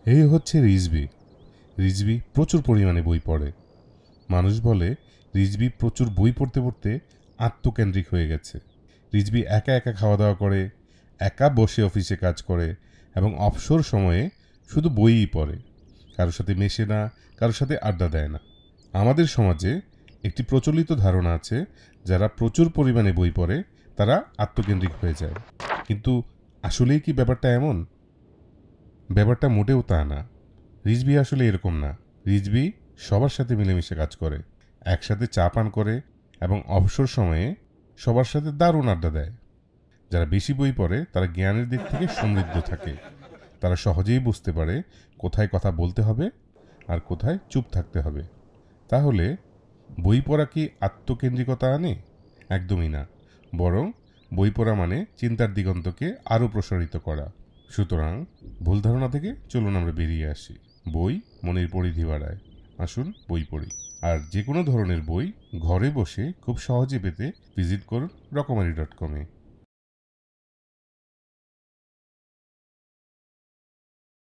এই হচ্ছে রিজভী। রিজভী প্রচুর পরিমাণে বই পড়ে। মানুষ বলে রিজভী প্রচুর বই পড়তে পড়তে আত্মকেন্দ্রিক হয়ে গেছে। রিজভী একা একা খাওয়া দাওয়া করে, একা বসে অফিসে কাজ করে এবং অবসর সময়ে শুধু বইই পড়ে। কারোর সাথে মেশে না, কারোর সাথে আড্ডা দেয় না। আমাদের সমাজে একটি প্রচলিত ধারণা আছে, যারা প্রচুর পরিমাণে বই পড়ে তারা আত্মকেন্দ্রিক হয়ে যায়। কিন্তু আসলেই কি ব্যাপারটা এমন? ব্যাপারটা মোটেও তা না। রিজভী আসলে এরকম না। রিজভী সবার সাথে মিলেমিশে কাজ করে, একসাথে চা পান করে এবং অবসর সময়ে সবার সাথে দারুণ আড্ডা দেয়। যারা বেশি বই পড়ে তারা জ্ঞানের দিক থেকে সমৃদ্ধ থাকে। তারা সহজেই বুঝতে পারে কোথায় কথা বলতে হবে আর কোথায় চুপ থাকতে হবে। তাহলে বই পড়া কি আত্মকেন্দ্রিকতা আনে? একদমই না। বরং বই পড়া মানে চিন্তার দিগন্তকে আরও প্রসারিত করা। সুতরাং ভুল ধারণা থেকে চলুন আমরা বেরিয়ে আসি। বই মনের পরিধি বাড়ায়। আসুন বই পড়ি। আর যে কোনো ধরনের বই ঘরে বসে খুব সহজে পেতে ভিজিট করুন রকমারি.com-এ।